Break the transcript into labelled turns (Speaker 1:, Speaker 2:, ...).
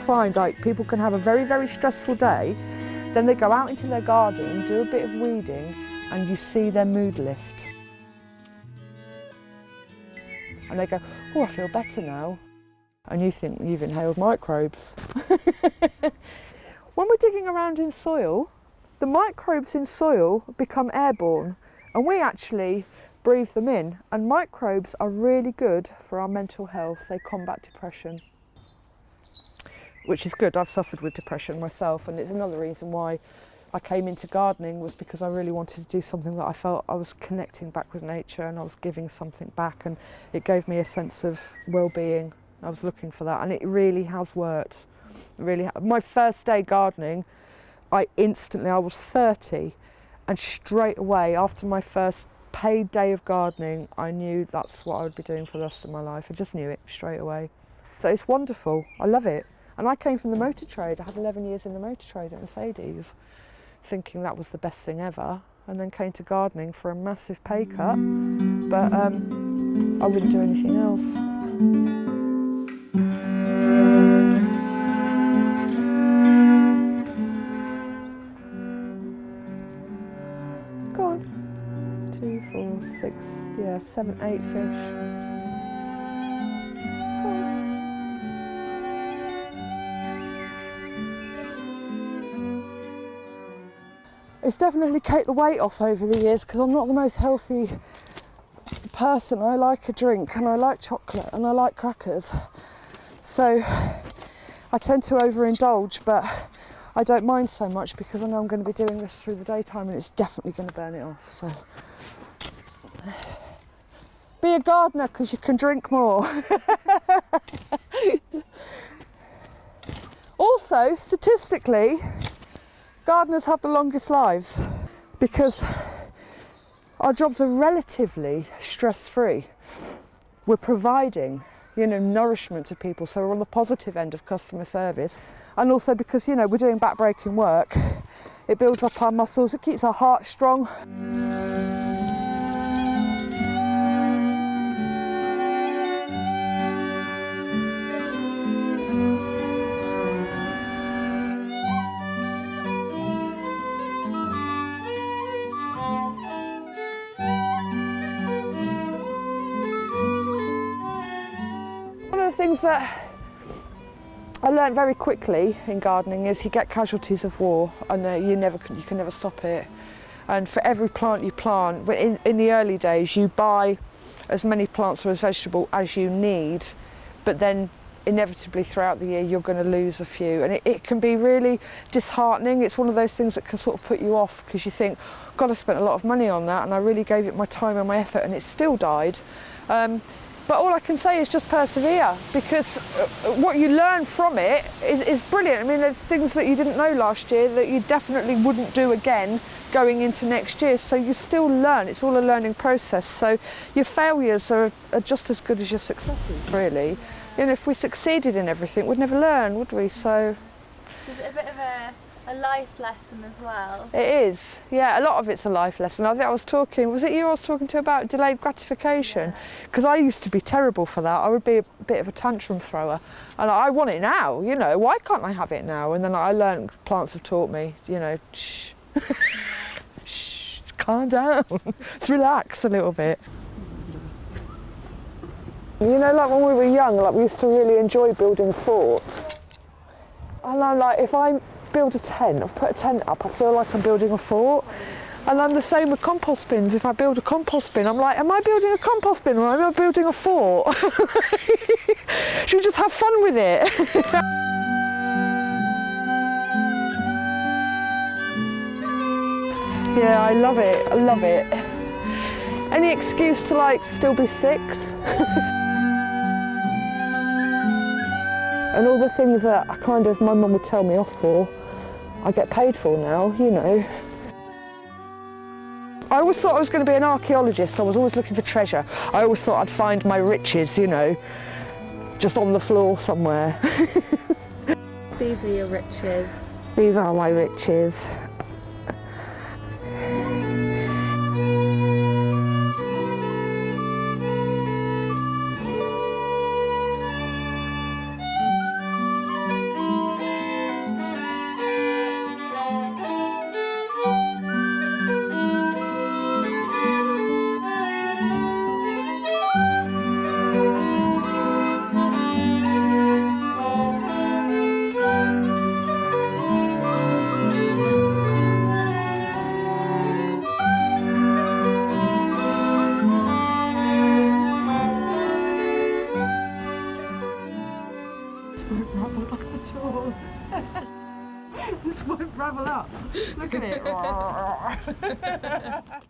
Speaker 1: find like people can have a very, very stressful day, then they go out into their garden, do a bit of weeding, and you see their mood lift. And they go, oh, I feel better now. And you think you've inhaled microbes. When we're digging around in soil, the microbes in soil become airborne, and we actually breathe them in. And microbes are really good for our mental health. They combat depression, which is good. I've suffered with depression myself, and it's another reason why I came into gardening, was because I really wanted to do something that I felt I was connecting back with nature and I was giving something back, and it gave me a sense of well-being. I was looking for that, and it really has worked. It really my first day gardening, I was 30, and straight away after my first paid day of gardening, I knew that's what I would be doing for the rest of my life. I just knew it straight away. So it's wonderful. I love it. And I came from the motor trade. I had 11 years in the motor trade at Mercedes, thinking that was the best thing ever, and then came to gardening for a massive pay cut, but I wouldn't do anything else. Go on. 2, 4, 6, yeah, 7, 8 fish. It's definitely taken the weight off over the years, because I'm not the most healthy person. I like a drink, and I like chocolate, and I like crackers. So I tend to overindulge, but I don't mind so much because I know I'm going to be doing this through the daytime, and it's definitely going to burn it off. So be a gardener, because you can drink more. Also, statistically, gardeners have the longest lives because our jobs are relatively stress-free. We're providing, nourishment to people, so we're on the positive end of customer service. And also because, we're doing back-breaking work, it builds up our muscles, it keeps our heart strong. Things that I learned very quickly in gardening is you get casualties of war, and you can never stop it. And for every plant you plant, in the early days you buy as many plants or as vegetable as you need, but then inevitably throughout the year you're going to lose a few, and it can be really disheartening. It's one of those things that can sort of put you off, because you think, God, I spent a lot of money on that and I really gave it my time and my effort, and it still died. But all I can say is just persevere, because what you learn from it is brilliant. I mean, there's things that you didn't know last year that you definitely wouldn't do again going into next year. So you still learn. It's all a learning process. So your failures are just as good as your successes, really. If we succeeded in everything, we'd never learn, would we? So
Speaker 2: it's a bit of a life lesson as well.
Speaker 1: It is, yeah, a lot of it's a life lesson. I think was it you I was talking to about delayed gratification? Because I used to be terrible for that. I would be a bit of a tantrum thrower, and I want it now, why can't I have it now? And then I learned, plants have taught me, shh, shh, calm down, let's relax a little bit. Like when we were young, we used to really enjoy building forts. And I'm like, if I build a tent, I've put a tent up, I feel like I'm building a fort. And I'm the same with compost bins. If I build a compost bin, I'm like, am I building a compost bin or am I building a fort? Should we just have fun with it? Yeah, I love it, I love it. Any excuse to still be 6. And all the things that my mum would tell me off for, I get paid for now, I always thought I was going to be an archaeologist. I was always looking for treasure. I always thought I'd find my riches, just on the floor somewhere.
Speaker 2: These are your riches.
Speaker 1: These are my riches. leaves won't ravel up. Look at it.